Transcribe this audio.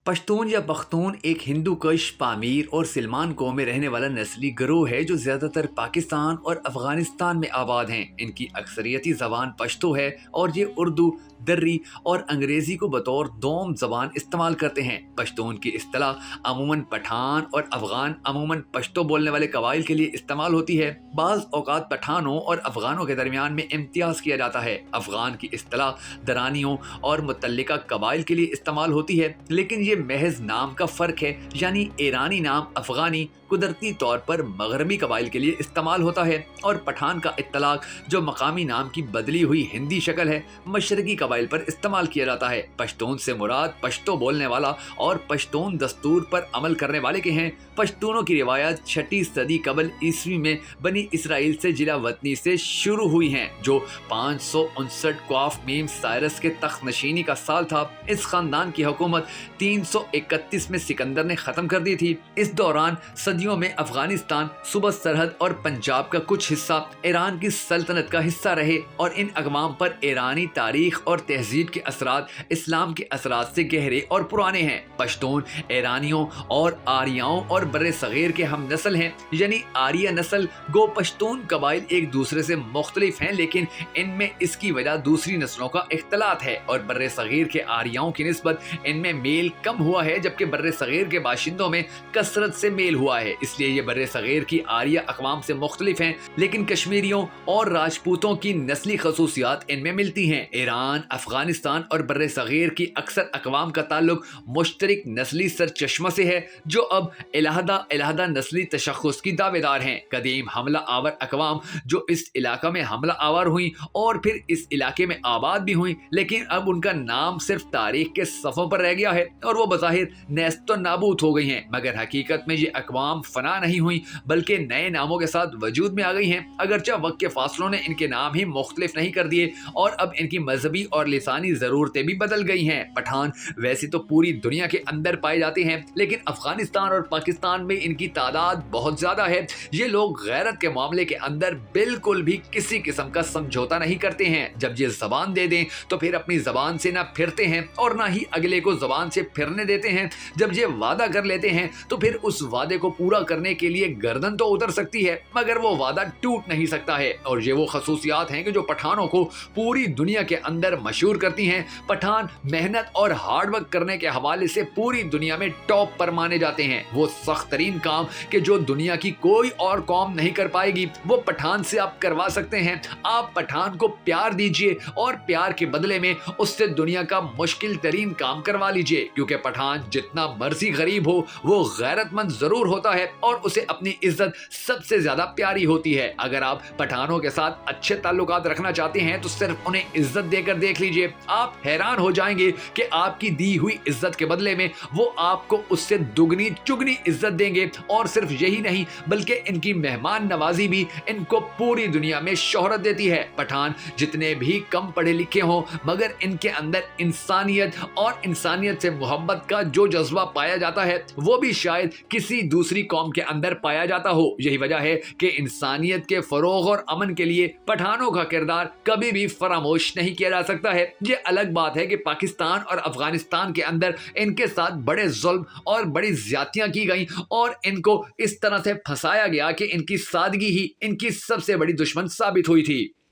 پشتون یا پختون ایک ہندو کش پامیر اور سلمان قوم میں رہنے والا نسلی گروہ ہے جو زیادہ تر پاکستان اور افغانستان میں آباد ہیں۔ ان کی اکثریتی زبان پشتو ہے اور یہ اردو، دری اور انگریزی کو بطور دوم زبان استعمال کرتے ہیں۔ پشتون کی اصطلاح عموماً پٹھان اور افغان عموماً پشتو بولنے والے قبائل کے لیے استعمال ہوتی ہے۔ بعض اوقات پٹھانوں اور افغانوں کے درمیان میں امتیاز کیا جاتا ہے۔ افغان کی اصطلاح درانیوں اور متعلقہ قبائل کے لیے استعمال ہوتی ہے، لیکن یہ محض نام کا فرق ہے، یعنی ایرانی نام افغانی قدرتی طور پر مغربی قبائل کے لیے استعمال ہوتا ہے اور پٹھان کا اطلاق جو مقامی نام کی بدلی ہوئی ہندی شکل ہے مشرقی قبائل پر استعمال کیا جاتا ہے۔ پشتون سے مراد پشتو بولنے والا اور پشتون دستور پر عمل کرنے والے کے ہیں۔ پشتونوں کی روایات 6 صدی قبل عیسوی میں بنی اسرائیل سے جلا وطنی سے شروع ہوئی ہیں، جو 559 قاف میم سائرس کے تخت نشینی کا سال تھا۔ اس خاندان کی حکومت 331 میں سکندر نے ختم کر دی تھی۔ اس دوران صدیوں میں افغانستان، صوبہ سرحد اور پنجاب کا کچھ حصہ ایران کی سلطنت کا حصہ رہے اور ان اقوام پر ایرانی تاریخ اور تہذیب کے اثرات اسلام کے اثرات سے گہرے اور پرانے ہیں۔ پشتون ایرانیوں اور آریاؤں اور بر صغیر کے ہم نسل ہیں، یعنی آریہ نسل گو پشتون قبائل ایک دوسرے سے مختلف ہیں، لیکن ان میں اس کی وجہ دوسری نسلوں کا اختلاط ہے اور بر صغیر کے آریاؤں کی نسبت ان میں میل کم ہوا ہے، جبکہ بر صغیر کے باشندوں میں کثرت سے میل ہوا ہے۔ اس لیے یہ بر صغیر کی آریہ اقوام سے مختلف ہیں، لیکن کشمیریوں اور راجپوتوں کی نسلی خصوصیات ان میں ملتی ہیں۔ ایران، افغانستان اور بر صغیر کی اکثر اقوام کا تعلق مشترک نسلی سرچشمہ سے ہے، جو اب علیحدہ نسلی تشخص کی دعوے دار ہیں۔ قدیم حملہ آور اقوام جو اس علاقہ میں حملہ آور ہوئیں اور پھر اس علاقے میں آباد بھی ہوئیں، لیکن اب ان کا نام صرف تاریخ کے صفحوں پر رہ گیا ہے اور وہ بظاہر نیست و نابود ہو گئی ہیں، مگر حقیقت میں یہ اقوام فنا نہیں ہوئی بلکہ نئے ناموں کے ساتھ وجود میں آ گئی ہیں، اگرچہ وقت کے فاصلوں نے ان کے نام ہی مختلف نہیں کر دیے اور اب ان کی مذہبی اور لسانی ضرورتیں بھی بدل گئی ہیں۔ پٹھان ویسے تو پوری دنیا کے اندر پائے جاتے ہیں، لیکن افغانستان اور پاکستان میں ان کی تعداد بہت زیادہ ہے۔ یہ لوگ غیرت کے معاملے کے اندر بالکل بھی کسی قسم کا سمجھوتا نہیں کرتے ہیں۔ جب یہ زبان دے دیں تو پھر اپنی زبان سے نہ پھرتے ہیں اور نہ ہی اگلے کو زبان سے پھرنے دیتے ہیں۔ جب یہ وعدہ کر لیتے ہیں تو پھر اس وعدے کو پورا کرنے کے لیے گردن تو اتر سکتی ہے، مگر وہ وعدہ ٹوٹ نہیں سکتا ہے، اور یہ وہ خصوصیات ہیں کہ جو پٹھانوں کو پوری دنیا کے اندر مشہور کرتی ہیں۔ پٹھان محنت اور ہارڈ ورک کرنے کے حوالے سے پوری دنیا میں ٹاپ پر مانے جاتے ہیں۔ وہ سخت ترین کام کہ جو دنیا کی کوئی اور قوم نہیں کر پائے گی وہ پٹھان سے آپ کروا سکتے ہیں۔ آپ پٹھان کو پیار دیجئے اور پیار کے بدلے میں اس سے دنیا کا مشکل ترین کام کروا لیجئے، کیونکہ پٹھان جتنا مرضی غریب ہو وہ غیرت مند ضرور ہوتا ہے اور اسے اپنی عزت سب سے زیادہ پیاری ہوتی ہے۔ اگر آپ پٹھانوں کے ساتھ اچھے تعلقات رکھنا چاہتے ہیں تو صرف انہیں عزت دے کر دیکھ لیجئے، آپ حیران ہو جائیں گے کہ آپ کی دی ہوئی عزت کے بدلے میں وہ آپ کو اس سے دگنی چگنی عزت دیں گے، اور صرف یہی نہیں بلکہ ان کی مہمان نوازی بھی ان کو پوری دنیا میں شہرت دیتی ہے۔ پٹھان جتنے بھی کم پڑھے لکھے ہوں مگر ان کے اندر انسانیت اور انسانیت سے محبت کا جو جذبہ پایا جاتا ہے وہ بھی شاید کسی دوسری قوم کے اندر پایا جاتا ہو۔ یہی وجہ ہے کہ انسانیت کے فروغ اور امن کے لیے پٹھانوں کا کردار کبھی بھی فراموش نہیں کیا جا سکتا ہے۔ یہ الگ بات ہے کہ پاکستان اور افغانستان کے اندر ان کے ساتھ بڑے ظلم اور بڑی زیادتیاں کی گئیں اور ان کو اس طرح سے پھنسایا گیا کہ ان کی سادگی ہی ان کی سب سے بڑی دشمن ثابت ہوئی تھی۔